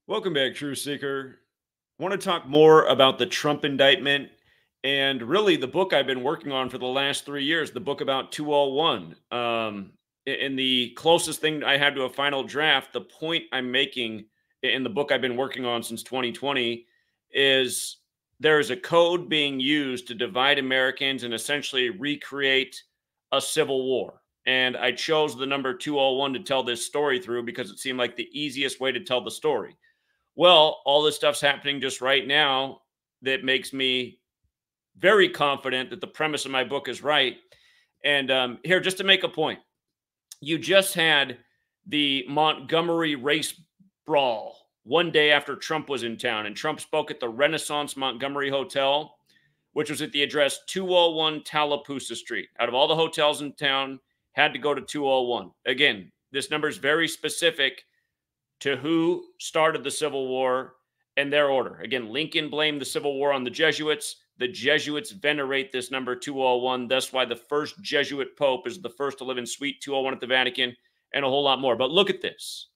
Welcome back, True Seeker. I want to talk more about the Trump indictment and really the book I've been working on for the last 3 years, the book about 201. In the closest thing I had to a final draft, the point I'm making in the book I've been working on since 2020 is there is a code being used to divide Americans and essentially recreate a civil war. And I chose the number 201 to tell this story through because it seemed like the easiest way to tell the story. Well, all this stuff's happening just right now that makes me very confident that the premise of my book is right. And here, just to make a point, you just had the Montgomery race brawl one day after Trump was in town, and Trump spoke at the Renaissance Montgomery Hotel, which was at the address 201 Tallapoosa Street. Out of all the hotels in town, had to go to 201. Again, this number is very specific to who started the Civil War and their order. Again, Lincoln blamed the Civil War on the Jesuits. The Jesuits venerate this number 201. That's why the first Jesuit pope is the first to live in Suite 201 at the Vatican, and a whole lot more. But look at this.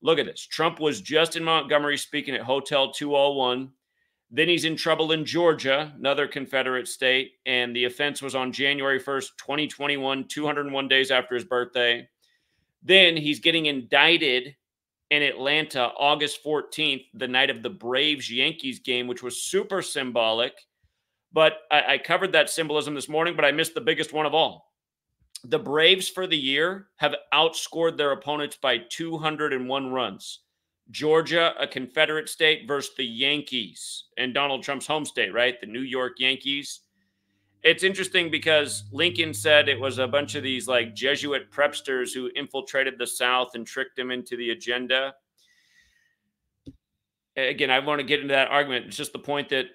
Look at this. Trump was just in Montgomery speaking at Hotel 201. Then he's in trouble in Georgia, another Confederate state, and the offense was on January 1st, 2021, 201 days after his birthday. Then he's getting indicted in Atlanta, August 14th, the night of the Braves-Yankees game, which was super symbolic. But I covered that symbolism this morning, but I missed the biggest one of all. The Braves for the year have outscored their opponents by 201 runs. Georgia, a Confederate state, versus the Yankees and Donald Trump's home state, right? The New York Yankees. It's interesting because Lincoln said it was a bunch of these like Jesuit prepsters who infiltrated the South and tricked him into the agenda. Again, I want to get into that argument. It's just the point that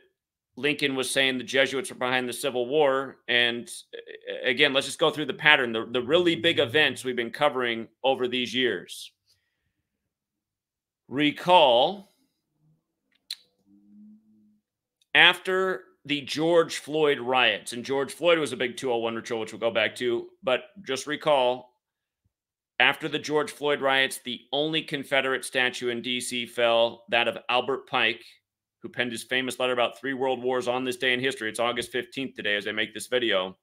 Lincoln was saying the Jesuits were behind the Civil War. And again, let's just go through the pattern, the really big events we've been covering over these years. Recall after the George Floyd riots, and George Floyd was a big 201 ritual, which we'll go back to, but just recall, after the George Floyd riots, the only Confederate statue in D.C. fell, that of Albert Pike, who penned his famous letter about 3 world wars on this day in history. It's August 15th today as I make this video.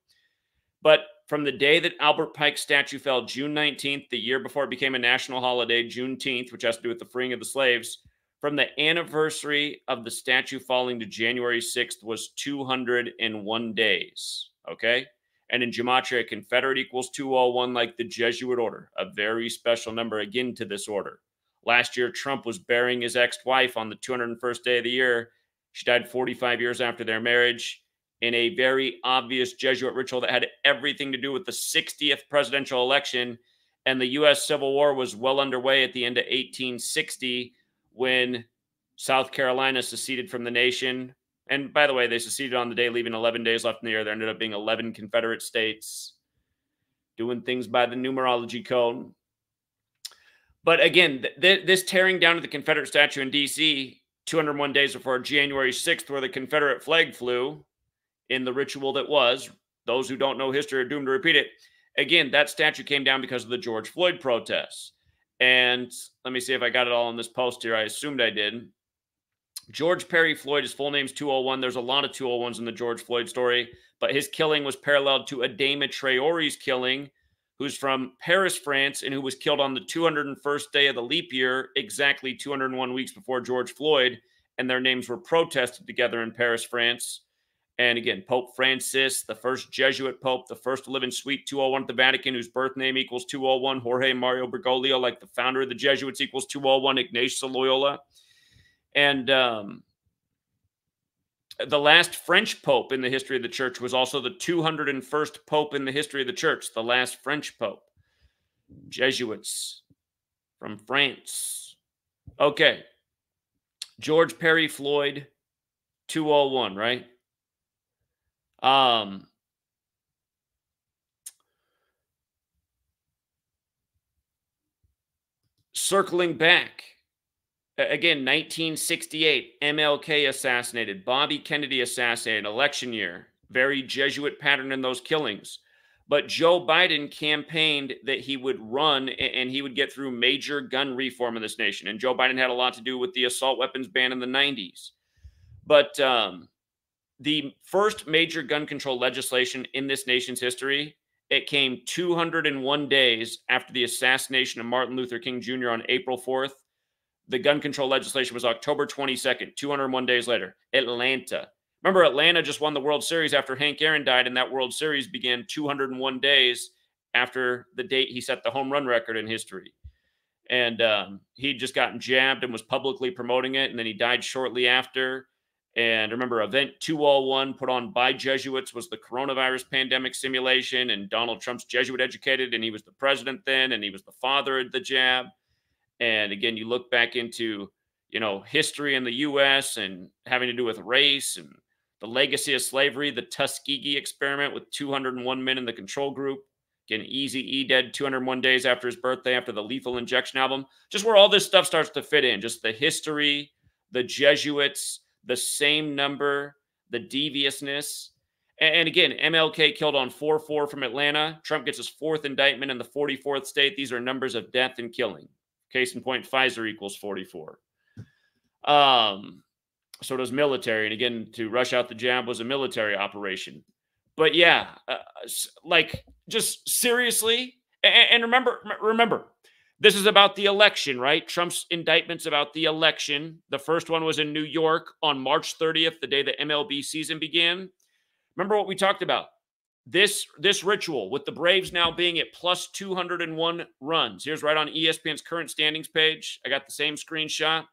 But from the day that Albert Pike's statue fell, June 19th, the year before it became a national holiday, Juneteenth, which has to do with the freeing of the slaves, from the anniversary of the statue falling to January 6th was 201 days, okay? And in Gematria, Confederate equals 201, like the Jesuit order, a very special number again to this order. Last year, Trump was burying his ex-wife on the 201st day of the year. She died 45 years after their marriage in a very obvious Jesuit ritual that had everything to do with the 60th presidential election. And the U.S. Civil War was well underway at the end of 1860 when South Carolina seceded from the nation. And by the way, they seceded on the day, leaving 11 days left in the year. There ended up being 11 Confederate states doing things by the numerology code. But again, this tearing down of the Confederate statue in D.C. 201 days before January 6th, where the Confederate flag flew in the ritual that was, those who don't know history are doomed to repeat it. Again, that statue came down because of the George Floyd protests. And let me see if I got it all in this post here. I assumed I did. George Perry Floyd, his full name's 201. There's a lot of 201s in the George Floyd story, but his killing was paralleled to Adama Traore's killing, who's from Paris, France, and who was killed on the 201st day of the leap year, exactly 201 weeks before George Floyd, and their names were protested together in Paris, France. And again, Pope Francis, the first Jesuit pope, the first to live in Suite 201 at the Vatican, whose birth name equals 201, Jorge Mario Bergoglio, like the founder of the Jesuits, equals 201, Ignatius of Loyola. And the last French pope in the history of the church was also the 201st pope in the history of the church, the last French pope. Jesuits from France. Okay. George Perry Floyd, 201, right? Circling back, again, 1968, MLK assassinated, Bobby Kennedy assassinated, election year, very Jesuit pattern in those killings. But Joe Biden campaigned that he would run and he would get through major gun reform in this nation. And Joe Biden had a lot to do with the assault weapons ban in the 90s. But the first major gun control legislation in this nation's history, it came 201 days after the assassination of Martin Luther King Jr. on April 4th. The gun control legislation was October 22nd, 201 days later. Atlanta. Remember, Atlanta just won the World Series after Hank Aaron died, and that World Series began 201 days after the date he set the home run record in history. And he'd just gotten jabbed and was publicly promoting it, and then he died shortly after. And remember, Event 201 put on by Jesuits was the coronavirus pandemic simulation, and Donald Trump's Jesuit educated, and he was the president then, and he was the father of the jab. And again, you look back into, history in the U.S. and having to do with race and the legacy of slavery, the Tuskegee experiment with 201 men in the control group. Again, Eazy-E dead 201 days after his birthday, after the Lethal Injection album. Just where all this stuff starts to fit in. Just the history, the Jesuits, the same number, the deviousness. And again, MLK killed on 4/4 from Atlanta. Trump gets his fourth indictment in the 44th state. These are numbers of death and killing. Case in point, Pfizer equals 44. So does military. And again, to rush out the jab was a military operation. But yeah, just seriously. And remember, this is about the election, right? Trump's indictment's about the election. The first one was in New York on March 30th, the day the MLB season began. Remember what we talked about. This ritual with the Braves now being at plus 201 runs. Here's right on ESPN's current standings page. I got the same screenshot.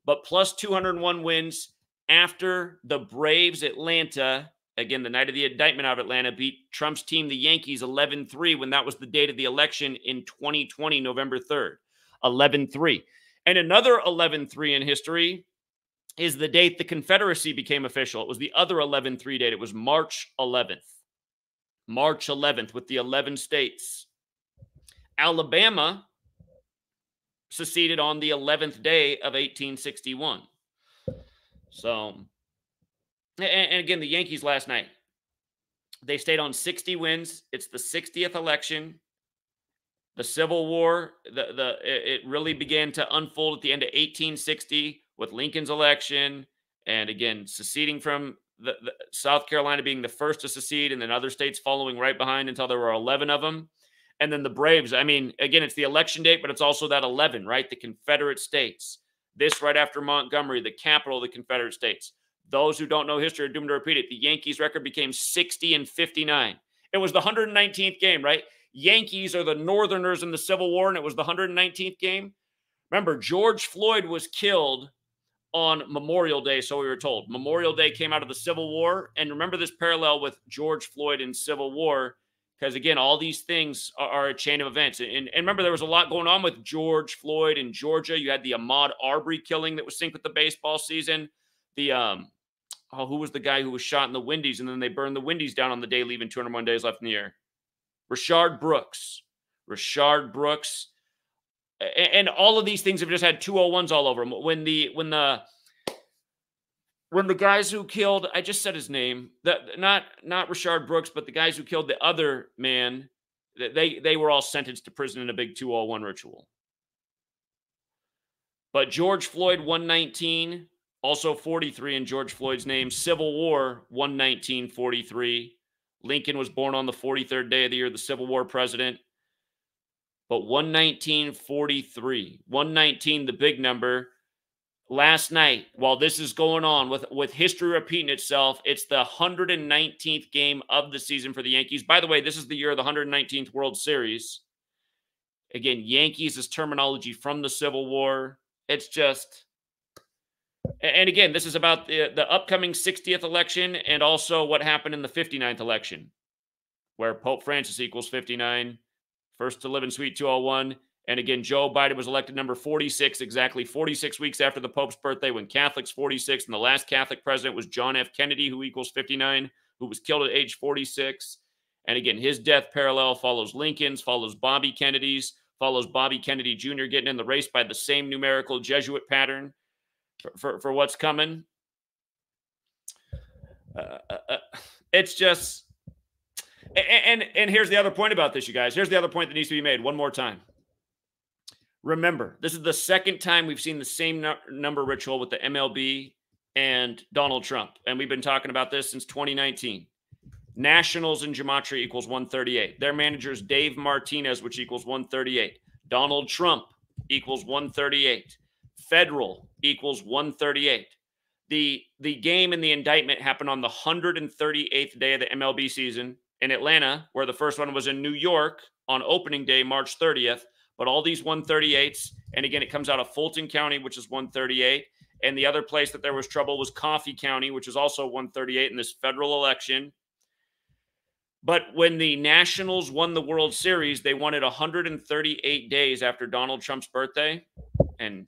But plus 201 wins after the Braves Atlanta, again, the night of the indictment out of Atlanta, beat Trump's team, the Yankees, 11-3 when that was the date of the election in 2020, November 3rd. 11-3. And another 11-3 in history is the date the Confederacy became official. It was the other 11-3 date. It was March 11th. March 11th with the 11 states. Alabama seceded on the 11th day of 1861. So, and again, the Yankees last night, they stayed on 60 wins. It's the 60th election. The Civil War, it really began to unfold at the end of 1860 with Lincoln's election, and again, seceding from the South Carolina being the first to secede, and then other states following right behind until there were 11 of them. And then the Braves, again, it's the election date, but it's also that 11, right? The Confederate States. This right after Montgomery, the capital of the Confederate States. Those who don't know history are doomed to repeat it. The Yankees' record became 60-59. It was the 119th game, right? Yankees are the Northerners in the Civil War, and it was the 119th game. Remember, George Floyd was killed on Memorial Day, so we were told. Memorial Day came out of the Civil War, and remember this parallel with George Floyd and Civil War, because, again, all these things are a chain of events. And remember, there was a lot going on with George Floyd in Georgia. You had the Ahmaud Arbery killing that was synced with the baseball season. The who was the guy who was shot in the Wendy's, and then they burned the Wendy's down on the day, leaving 201 days left in the year? Rashard Brooks. And all of these things have just had 201s all over them. When the guys who killed, I just said his name, not Rashard Brooks, but the guys who killed the other man, they were all sentenced to prison in a big 201 ritual. But George Floyd, 119, also 43 in George Floyd's name. Civil War, 119-43. Lincoln was born on the 43rd day of the year, the Civil War president. But 119-43, 119, the big number. Last night, while this is going on, with history repeating itself, it's the 119th game of the season for the Yankees. By the way, this is the year of the 119th World Series. Again, Yankees is terminology from the Civil War. It's just... And again, this is about the upcoming 60th election and also what happened in the 59th election, where Pope Francis equals 59, first to live in Suite 201. And again, Joe Biden was elected number 46, exactly 46 weeks after the Pope's birthday, when Catholics 46. And the last Catholic president was John F. Kennedy, who equals 59, who was killed at age 46. And again, his death parallel follows Lincoln's, follows Bobby Kennedy's, follows Bobby Kennedy Jr. getting in the race by the same numerical Jesuit pattern for what's coming. It's just, And here's the other point about this, you guys. Here's the other point that needs to be made one more time. Remember, this is the second time we've seen the same number ritual with the MLB and Donald Trump. And we've been talking about this since 2019. Nationals in Gematria equals 138. Their manager is Dave Martinez, which equals 138. Donald Trump equals 138. Federal equals 138. The game and the indictment happened on the 138th day of the MLB season in Atlanta, where the first one was in New York on opening day, March 30th. But all these 138s, and again, it comes out of Fulton County, which is 138. And the other place that there was trouble was Coffee County, which is also 138 in this federal election. But when the Nationals won the World Series, they won it 138 days after Donald Trump's birthday. And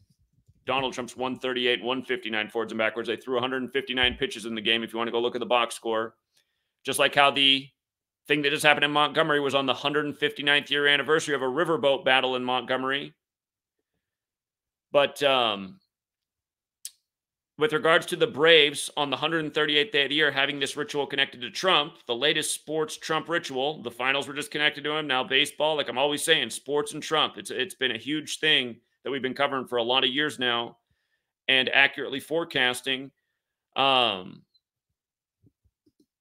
Donald Trump's 138, 159 forwards and backwards. They threw 159 pitches in the game if you want to go look at the box score. Just like how the thing that just happened in Montgomery was on the 159th year anniversary of a riverboat battle in Montgomery. But with regards to the Braves on the 138th day of the year having this ritual connected to Trump, the latest sports Trump ritual, the finals were just connected to him. Now baseball, like I'm always saying, sports and Trump. It's been a huge thing that we've been covering for a lot of years now and accurately forecasting.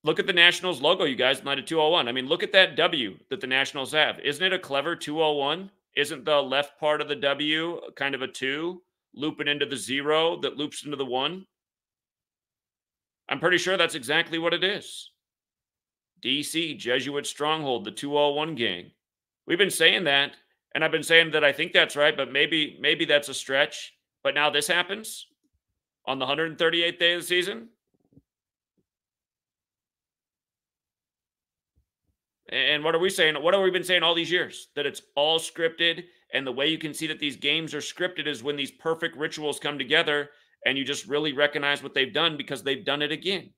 Look at the Nationals logo, you guys, not a 201. I mean, look at that W that the Nationals have. Isn't it a clever 201? Isn't the left part of the W kind of a 2, looping into the 0 that loops into the 1? I'm pretty sure that's exactly what it is. DC, Jesuit Stronghold, the 201 gang. We've been saying that, and I've been saying that I think that's right, but maybe that's a stretch. But now this happens on the 138th day of the season. And what are we saying? What have we been saying all these years? That it's all scripted. And the way you can see that these games are scripted is when these perfect rituals come together and you just really recognize what they've done because they've done it again.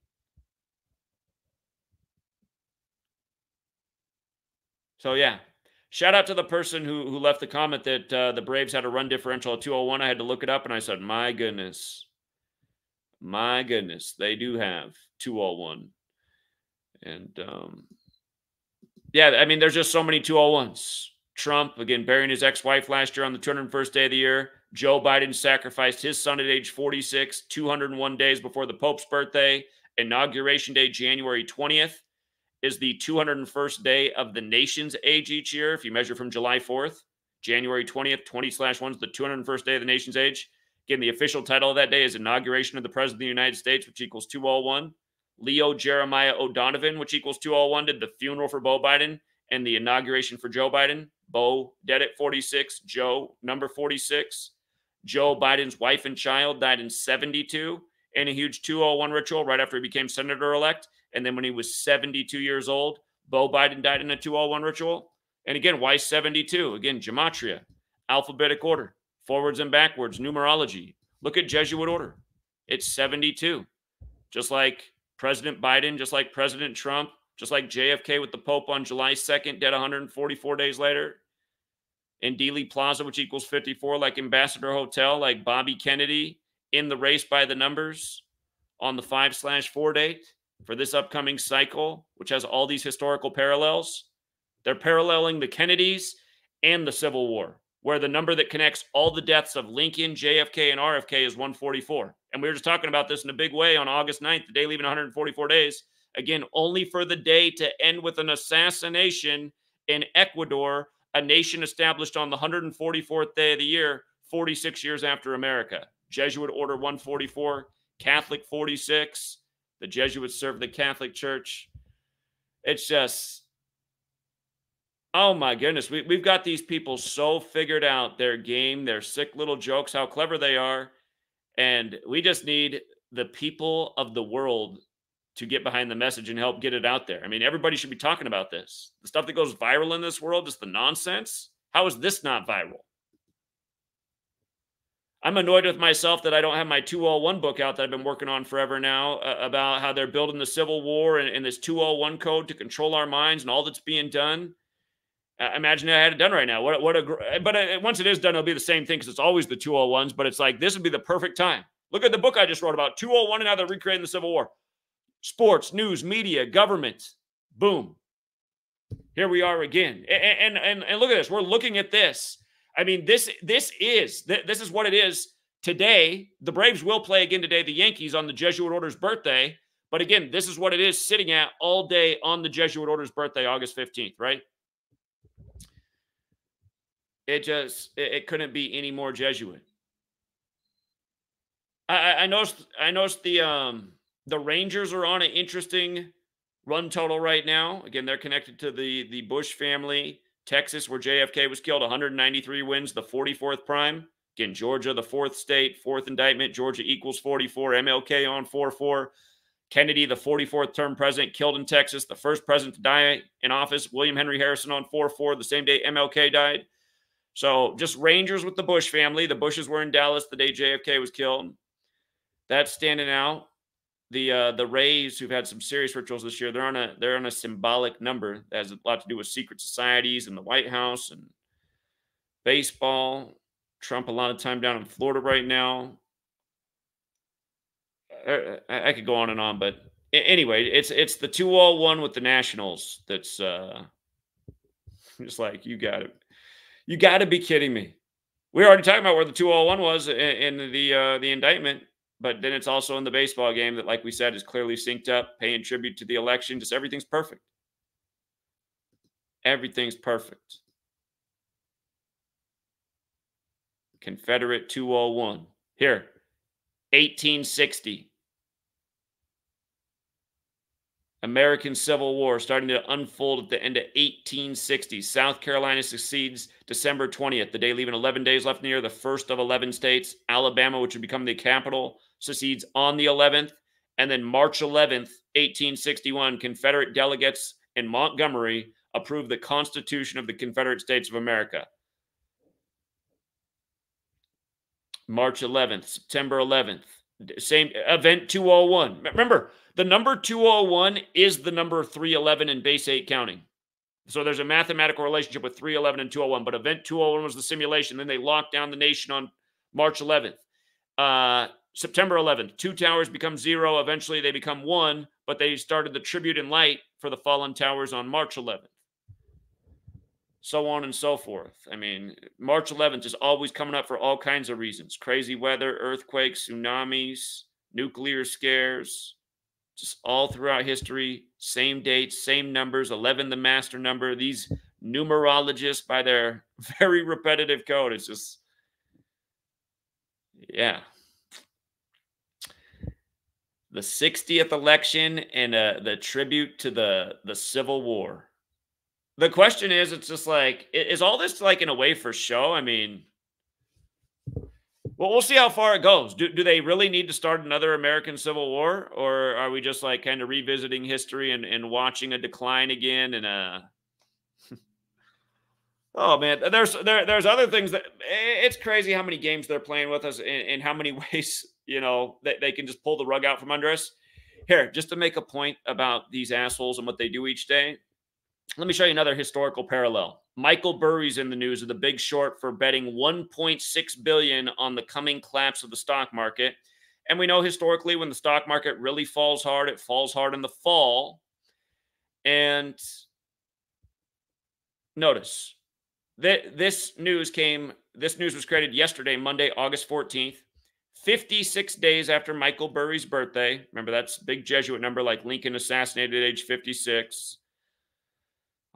So, yeah. Shout out to the person who left the comment that the Braves had a run differential of 201. I had to look it up, and I said, my goodness. My goodness. They do have 201. And, yeah, I mean, there's just so many 201s. Trump, again, burying his ex-wife last year on the 201st day of the year. Joe Biden sacrificed his son at age 46, 201 days before the Pope's birthday. Inauguration Day, January 20th, is the 201st day of the nation's age each year. If you measure from July 4th, January 20th, 20/1 is the 201st day of the nation's age. Again, the official title of that day is Inauguration of the President of the United States, which equals 201. Leo Jeremiah O'Donovan, which equals 201, did the funeral for Beau Biden and the inauguration for Joe Biden. Beau dead at 46. Joe, number 46. Joe Biden's wife and child died in 72 in a huge 201 ritual right after he became senator-elect. And then when he was 72 years old, Beau Biden died in a 201 ritual. And again, why 72? Again, gematria, alphabetic order, forwards and backwards, numerology. Look at Jesuit order. It's 72. Just like President Biden, just like President Trump, just like JFK with the Pope on July 2nd, dead 144 days later. In Dealey Plaza, which equals 54, like Ambassador Hotel, like Bobby Kennedy in the race by the numbers on the 5/4 date for this upcoming cycle, which has all these historical parallels. They're paralleling the Kennedys and the Civil War, where the number that connects all the deaths of Lincoln, JFK, and RFK is 144. And we were just talking about this in a big way on August 9th, the day leaving 144 days. Again, only for the day to end with an assassination in Ecuador, a nation established on the 144th day of the year, 46 years after America. Jesuit order 144, Catholic 46. The Jesuits served the Catholic Church. It's just, oh my goodness. We've got these people so figured out, their game, their sick little jokes, how clever they are. And we just need the people of the world to get behind the message and help get it out there. I mean, everybody should be talking about this. The stuff that goes viral in this world, just the nonsense. How is this not viral? I'm annoyed with myself that I don't have my 201 book out that I've been working on forever now about how they're building the Civil War and this 201 code to control our minds and all that's being done. Imagine I had it done right now. But once it is done, it'll be the same thing because it's always the 201s. But it's like, this would be the perfect time. Look at the book I just wrote about 201 and how they're recreating the Civil War. Sports, news, media, government. Boom. Here we are again. And look at this. We're looking at this. I mean, this is what it is today. The Braves will play again today, the Yankees on the Jesuit Order's birthday. But again, this is what it is sitting at all day on the Jesuit Order's birthday, August 15th, right? It couldn't be any more Jesuit. I noticed the Rangers are on an interesting run total right now. Again, they're connected to the Bush family. Texas, where JFK was killed, 193 wins, the 44th prime. Again, Georgia, the fourth state, fourth indictment. Georgia equals 44. MLK on 4-4. Kennedy, the 44th term president, killed in Texas. The first president to die in office, William Henry Harrison on 4-4, the same day MLK died. So just Rangers with the Bush family. The Bushes were in Dallas the day JFK was killed. That's standing out. The Rays, who've had some serious rituals this year, they're on a symbolic number that has a lot to do with secret societies and the White House and baseball. Trump a lot of time down in Florida right now. I could go on, but anyway, it's the 201 with the Nationals. That's just like, you got to be kidding me. We were already talking about where the 201 was in the indictment. But then it's also in the baseball game that, like we said, is clearly synced up, paying tribute to the election. Just everything's perfect. Everything's perfect. Confederate 201. Here, 1860. American Civil War starting to unfold at the end of 1860. South Carolina succeeds December 20th, the day leaving 11 days left in the year, the first of 11 states. Alabama, which would become the capital, secedes on the 11th. And then March 11th, 1861, Confederate delegates in Montgomery approved the Constitution of the Confederate States of America. March 11th, September 11th, same event 201. Remember, the number 201 is the number 311 in base 8 counting. So there's a mathematical relationship with 311 and 201, but event 201 was the simulation. Then they locked down the nation on March 11th. September 11th, 2 towers become 0. Eventually they become 1, but they started the tribute in light for the fallen towers on March 11th. So on and so forth. I mean, March 11th is always coming up for all kinds of reasons. Crazy weather, earthquakes, tsunamis, nuclear scares, just all throughout history. Same dates, same numbers, 11 the master number. These numerologists, by their very repetitive code, it's just, yeah. The 60th election and the tribute to the Civil War. The question is, it's just like, is all this like in a way for show? I mean, well, we'll see how far it goes. Do they really need to start another American Civil War? Or are we just like kind of revisiting history and watching a decline again? And oh man, there's other things that it's crazy how many games they're playing with us in how many ways, you know, that they can just pull the rug out from under us. Here, just to make a point about these assholes and what they do each day. Let me show you another historical parallel. Michael Burry's in the news of The Big Short for betting $1.6 billion on the coming collapse of the stock market. And we know historically when the stock market really falls hard, it falls hard in the fall. And notice that this news was created yesterday, Monday, August 14th, 56 days after Michael Burry's birthday. Remember, that's a big Jesuit number, like Lincoln assassinated at age 56.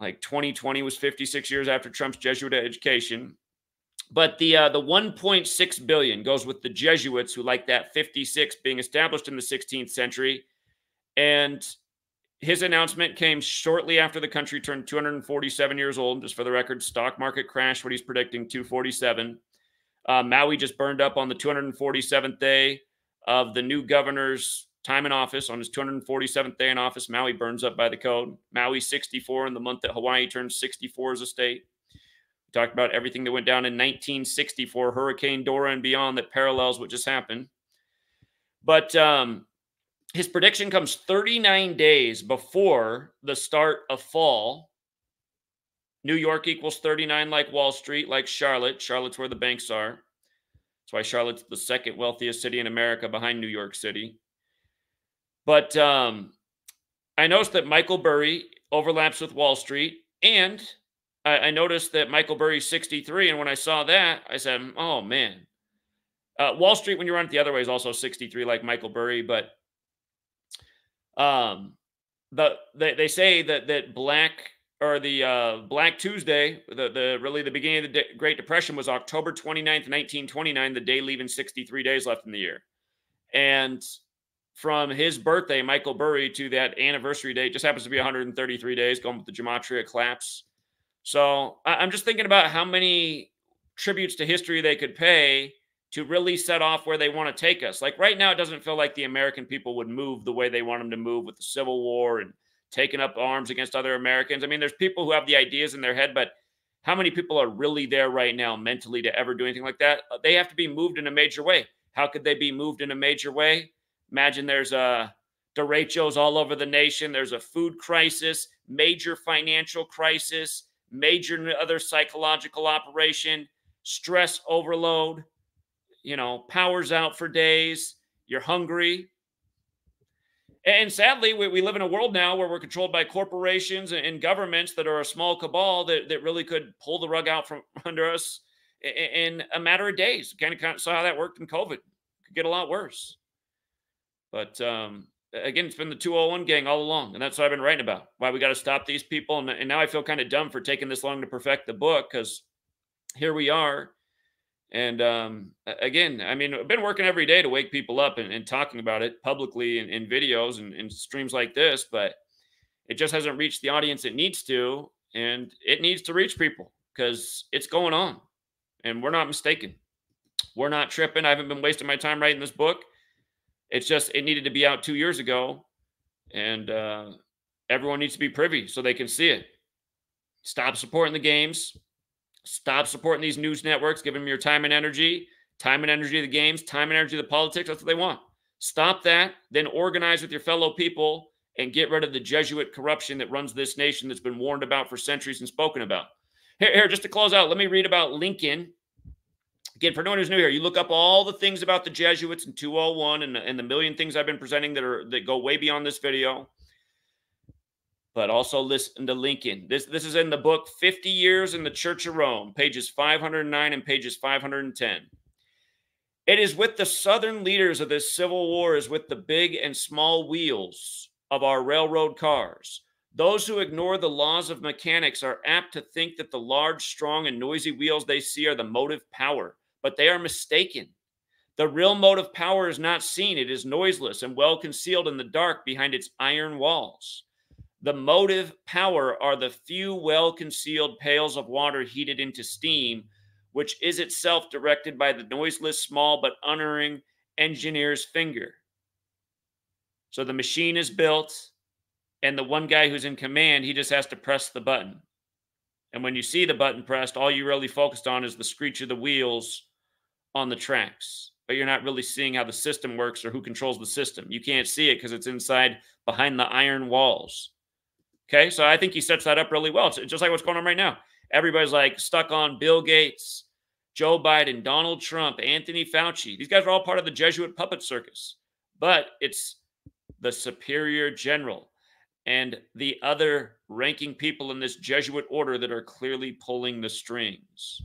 Like 2020 was 56 years after Trump's Jesuit education. But the 1.6 billion goes with the Jesuits, who like that 56 being established in the 16th century. And his announcement came shortly after the country turned 247 years old. Just for the record, stock market crash, what he's predicting, 247. Maui just burned up on the 247th day of the new governor's time in office. On his 247th day in office, Maui burns up by the code. Maui 64 in the month that Hawaii turns 64 as a state. We talked about everything that went down in 1964, Hurricane Dora and beyond, that parallels what just happened. But his prediction comes 39 days before the start of fall. New York equals 39 like Wall Street, like Charlotte. Charlotte's where the banks are. That's why Charlotte's the second wealthiest city in America behind New York City. But I noticed that Michael Burry overlaps with Wall Street. And I noticed that Michael Burry's 63. And when I saw that, I said, oh, man. Wall Street, when you run it the other way, is also 63 like Michael Burry. But um, they say that Black Tuesday, the really the beginning of the Great Depression was October 29th, 1929, the day leaving 63 days left in the year. And from his birthday, Michael Burry, to that anniversary date, just happens to be 133 days, going with the Gematria collapse. So I'm just thinking about how many tributes to history they could pay to really set off where they want to take us. Like right now, it doesn't feel like the American people would move the way they want them to move with the Civil War and taking up arms against other Americans. I mean, there's people who have the ideas in their head, but how many people are really there right now mentally to ever do anything like that? They have to be moved in a major way. How could they be moved in a major way? Imagine there's derechos all over the nation. There's a food crisis, major financial crisis, major other psychological operation, stress overload, power's out for days, you're hungry. And sadly, we live in a world now where we're controlled by corporations and governments that are a small cabal that really could pull the rug out from under us in a matter of days. Kind of saw how that worked in COVID. Could get a lot worse. But again, it's been the 201 gang all along, and that's what I've been writing about. Why we got to stop these people. And now I feel kind of dumb for taking this long to perfect the book, because here we are. And again, I mean, I've been working every day to wake people up and talking about it publicly in videos and streams like this, but it just hasn't reached the audience it needs to. And it needs to reach people because it's going on. And we're not mistaken. We're not tripping. I haven't been wasting my time writing this book. It's just, it needed to be out 2 years ago. And everyone needs to be privy so they can see it. Stop supporting the games. Stop supporting these news networks, giving them your time and energy to the games, time and energy to the politics. That's what they want. Stop that, then organize with your fellow people and get rid of the Jesuit corruption that runs this nation that's been warned about for centuries and spoken about. Here, just to close out, let me read about Lincoln. Again, for anyone who's new here, you look up all the things about the Jesuits in 201 and the million things I've been presenting that go way beyond this video. But also listen to Lincoln. This is in the book 50 Years in the Church of Rome, pages 509 and pages 510. It is with the Southern leaders of this Civil War as with the big and small wheels of our railroad cars. Those who ignore the laws of mechanics are apt to think that the large, strong, and noisy wheels they see are the motive power, but they are mistaken. The real motive power is not seen. It is noiseless and well concealed in the dark behind its iron walls. The motive power are the few well-concealed pails of water heated into steam, which is itself directed by the noiseless, small, but unerring engineer's finger. So the machine is built, and the one guy who's in command, he just has to press the button. And when you see the button pressed, all you really focused on is the screech of the wheels on the tracks. But you're not really seeing how the system works or who controls the system. You can't see it because it's inside behind the iron walls. Okay, so I think he sets that up really well. It's just like what's going on right now. Everybody's like stuck on Bill Gates, Joe Biden, Donald Trump, Anthony Fauci. These guys are all part of the Jesuit puppet circus. But it's the superior general and the other ranking people in this Jesuit order that are clearly pulling the strings.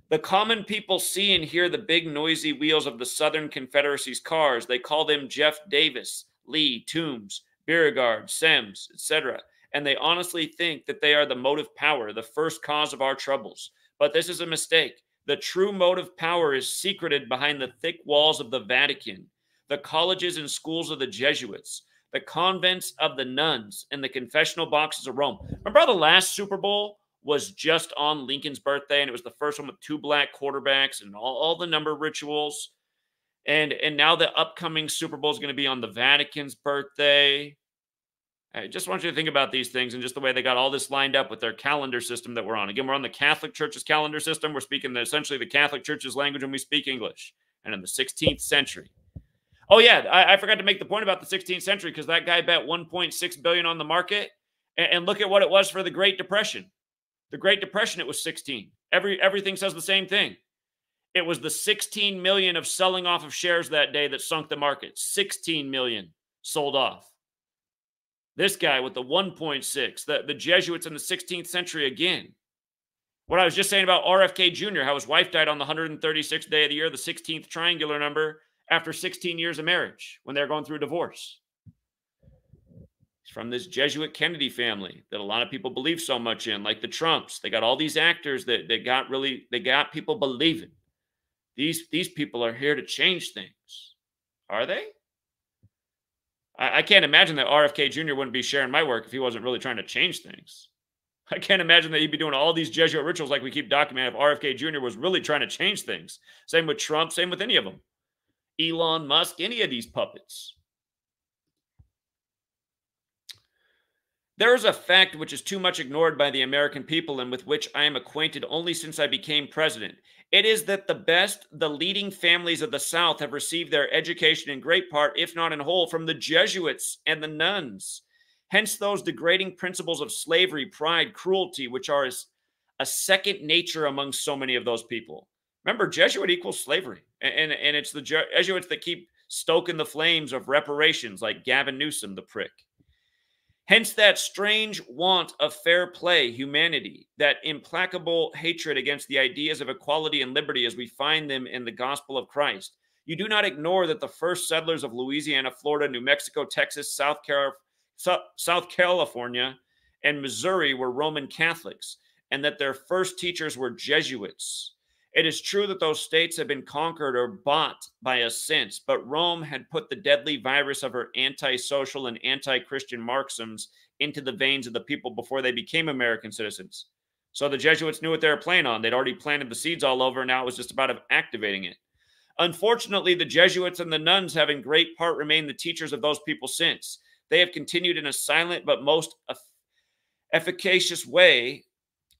The common people see and hear the big noisy wheels of the Southern Confederacy's cars. They call them Jeff Davis, Lee, Toombs, Beauregard, Semmes, etc. And they honestly think that they are the motive power, the first cause of our troubles. But this is a mistake. The true motive power is secreted behind the thick walls of the Vatican, the colleges and schools of the Jesuits, the convents of the nuns, and the confessional boxes of Rome. Remember the last Super Bowl was just on Lincoln's birthday, and it was the first one with 2 black quarterbacks and all the number rituals. And now the upcoming Super Bowl is going to be on the Vatican's birthday. I just want you to think about these things and just the way they got all this lined up with their calendar system that we're on. Again, we're on the Catholic Church's calendar system. We're speaking essentially the Catholic Church's language when we speak English. And in the 16th century. Oh, yeah, I forgot to make the point about the 16th century because that guy bet $1.6 billion on the market. And look at what it was for the Great Depression. The Great Depression, it was 16. Everything says the same thing. It was the 16 million of selling off of shares that day that sunk the market. 16 million sold off. This guy with the 1.6, the Jesuits in the 16th century again. What I was just saying about RFK Jr., how his wife died on the 136th day of the year, the 16th triangular number, after 16 years of marriage when they're going through a divorce. He's from this Jesuit Kennedy family that a lot of people believe so much in, like the Trumps. They got all these actors that got people believing. These people are here to change things. Are they? I can't imagine that RFK Jr. wouldn't be sharing my work if he wasn't really trying to change things. I can't imagine that he'd be doing all these Jesuit rituals like we keep documenting if RFK Jr. was really trying to change things. Same with Trump, same with any of them. Elon Musk, any of these puppets. There is a fact which is too much ignored by the American people and with which I am acquainted only since I became president. It is that the leading families of the South have received their education in great part, if not in whole, from the Jesuits and the nuns. Hence those degrading principles of slavery, pride, cruelty, which are a second nature among so many of those people. Remember, Jesuit equals slavery. And it's the Jesuits that keep stoking the flames of reparations, like Gavin Newsom, the prick. Hence that strange want of fair play, humanity, that implacable hatred against the ideas of equality and liberty as we find them in the gospel of Christ. You do not ignore that the first settlers of Louisiana, Florida, New Mexico, Texas, South California, and Missouri were Roman Catholics, and that their first teachers were Jesuits. It is true that those states have been conquered or bought by us since, but Rome had put the deadly virus of her anti-social and anti-Christian Marxisms into the veins of the people before they became American citizens. So the Jesuits knew what they were playing on. They'd already planted the seeds all over, and now it was just about activating it. Unfortunately, the Jesuits and the nuns have in great part remained the teachers of those people since. They have continued in a silent but most efficacious way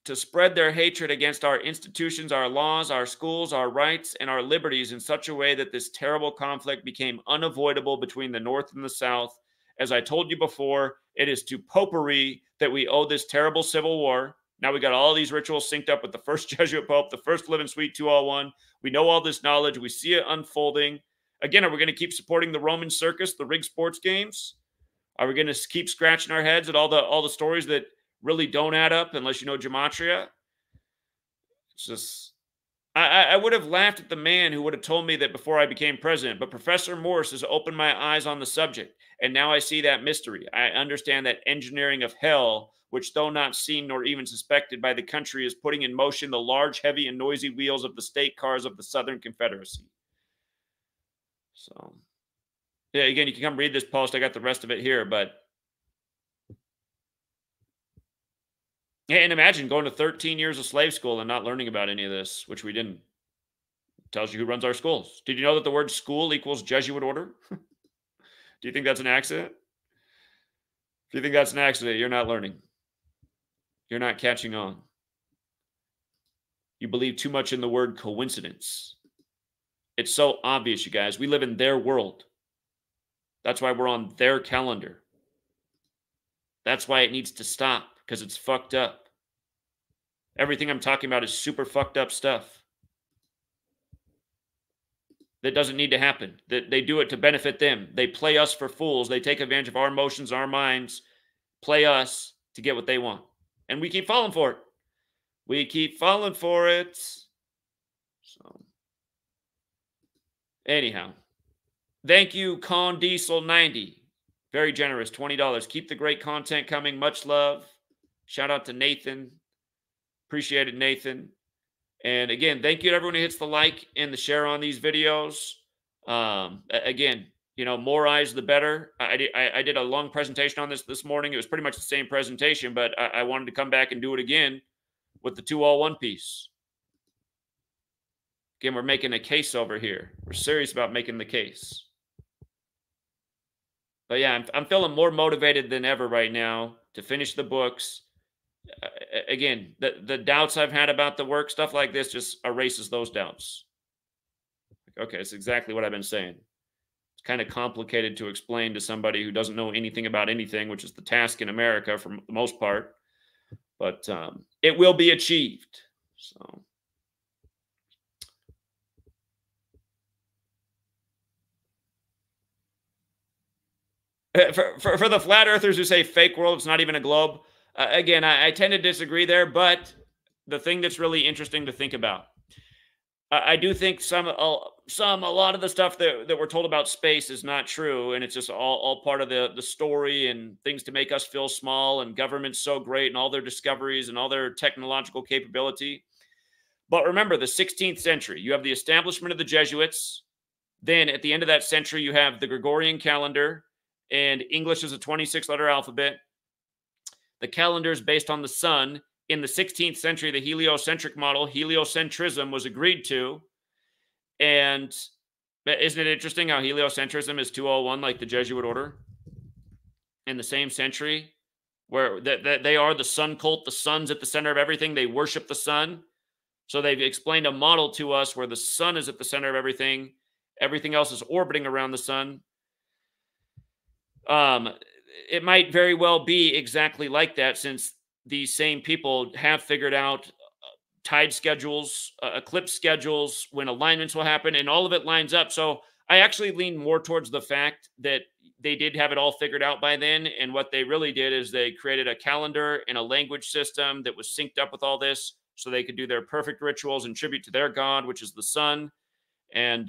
to spread their hatred against our institutions, our laws, our schools, our rights, and our liberties in such a way that this terrible conflict became unavoidable between the North and the South. As I told you before, it is to popery that we owe this terrible civil war. Now we got all these rituals synced up with the first Jesuit Pope, the first Living Sweet 201. We know all this knowledge. We see it unfolding. Again, are we going to keep supporting the Roman circus, the rigged sports games? Are we going to keep scratching our heads at all the stories that really don't add up unless you know gematria? It's just, I would have laughed at the man who would have told me that before I became president, but Professor Morse has opened my eyes on the subject, and now I see that mystery. I understand that engineering of hell, which though not seen nor even suspected by the country, is putting in motion the large, heavy, and noisy wheels of the state cars of the Southern Confederacy. So, yeah, again, you can come read this post. I got the rest of it here, but yeah, and imagine going to 13 years of slave school and not learning about any of this, which we didn't. It tells you who runs our schools. Did you know that the word school equals Jesuit order? Do you think that's an accident? If you think that's an accident, you're not learning. You're not catching on. You believe too much in the word coincidence. It's so obvious, you guys. We live in their world. That's why we're on their calendar. That's why it needs to stop, because it's fucked up. Everything I'm talking about is super fucked up stuff that doesn't need to happen. That they do it to benefit them. They play us for fools. They take advantage of our emotions, our minds, play us to get what they want. And we keep falling for it. We keep falling for it. So, anyhow, thank you, Con Diesel 90. Very generous, $20. Keep the great content coming. Much love. Shout out to Nathan. Appreciate it, Nathan. And again, thank you to everyone who hits the like and the share on these videos. Again, you know, more eyes, the better. I did a long presentation on this morning. It was pretty much the same presentation, but I wanted to come back and do it again with the 201 piece. Again, we're making a case over here. We're serious about making the case. But yeah, I'm feeling more motivated than ever right now to finish the books. Again, the doubts I've had about the work, stuff like this, just erases those doubts. Okay, it's exactly what I've been saying. It's kind of complicated to explain to somebody who doesn't know anything about anything, which is the task in America for the most part. But it will be achieved. So. For the flat earthers who say fake world, it's not even a globe. Again, I tend to disagree there, but the thing that's really interesting to think about, I do think a lot of the stuff that we're told about space is not true, and it's just all part of the story and things to make us feel small. And government's so great, and all their discoveries and all their technological capability. But remember, the 16th century, you have the establishment of the Jesuits. Then at the end of that century, you have the Gregorian calendar, and English is a 26-letter alphabet. The calendar is based on the sun. In the 16th century, the heliocentric model, heliocentrism, was agreed to. And isn't it interesting how heliocentrism is 201, like the Jesuit order, in the same century, where they are the sun cult, the sun's at the center of everything. They worship the sun. So they've explained a model to us where the sun is at the center of everything. Everything else is orbiting around the sun. It might very well be exactly like that, since these same people have figured out tide schedules, eclipse schedules, when alignments will happen, and all of it lines up. So I actually lean more towards the fact that they did have it all figured out by then. And what they really did is they created a calendar and a language system that was synced up with all this, so they could do their perfect rituals and tribute to their god, which is the sun. And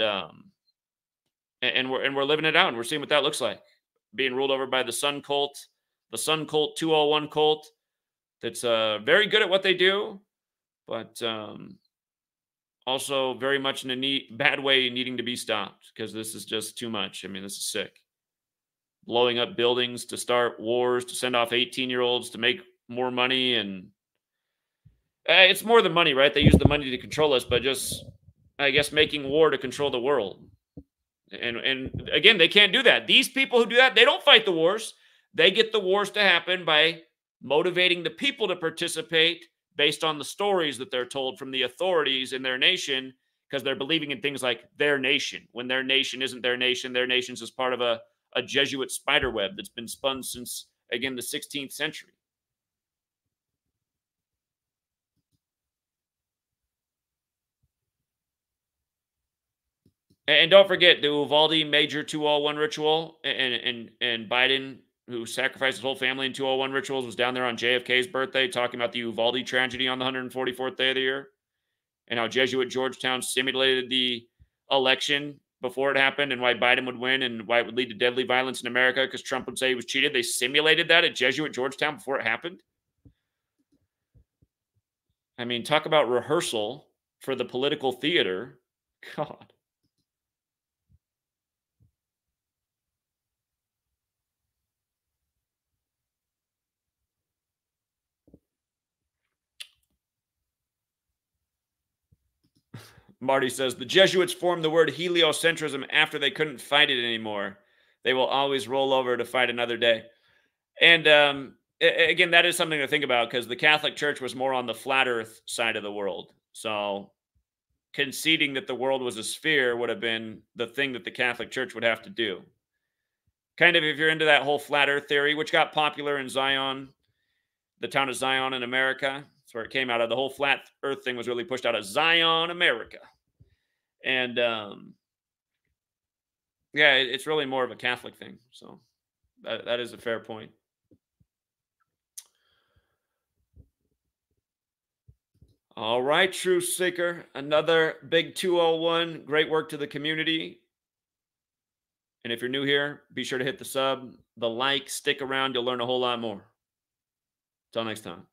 we're living it out, and we're seeing what that looks like, being ruled over by the Sun Cult, the Sun Cult 201 cult. That's very good at what they do, but also very much in a bad way, needing to be stopped, because this is just too much. I mean, this is sick. Blowing up buildings to start wars, to send off 18-year-olds to make more money. And it's more than money, right? They use the money to control us, but just, I guess, making war to control the world. And again, they can't do that. These people who do that, they don't fight the wars. They get the wars to happen by motivating the people to participate based on the stories that they're told from the authorities in their nation, because they're believing in things like their nation, when their nation isn't their nation. Their nation's just part of a Jesuit spider web that's been spun since, again, the 16th century. And don't forget the Uvalde Major 201 ritual, and Biden, who sacrificed his whole family in 201 rituals, was down there on JFK's birthday talking about the Uvalde tragedy on the 144th day of the year, and how Jesuit Georgetown simulated the election before it happened, and why Biden would win, and why it would lead to deadly violence in America because Trump would say he was cheated. They simulated that at Jesuit Georgetown before it happened. I mean, talk about rehearsal for the political theater. God. Marty says the Jesuits formed the word heliocentrism after they couldn't fight it anymore. They will always roll over to fight another day. And again, that is something to think about, because the Catholic Church was more on the flat earth side of the world. So conceding that the world was a sphere would have been the thing that the Catholic Church would have to do. Kind of, if you're into that whole flat earth theory, which got popular in Zion, the town of Zion in America. That's where it came out of. The whole flat earth thing was really pushed out of Zion, America. And yeah, it's really more of a Catholic thing. So that is a fair point. All right, Truth Seeker. Another big 201. Great work to the community. And if you're new here, be sure to hit the sub, the like, stick around. You'll learn a whole lot more. Until next time.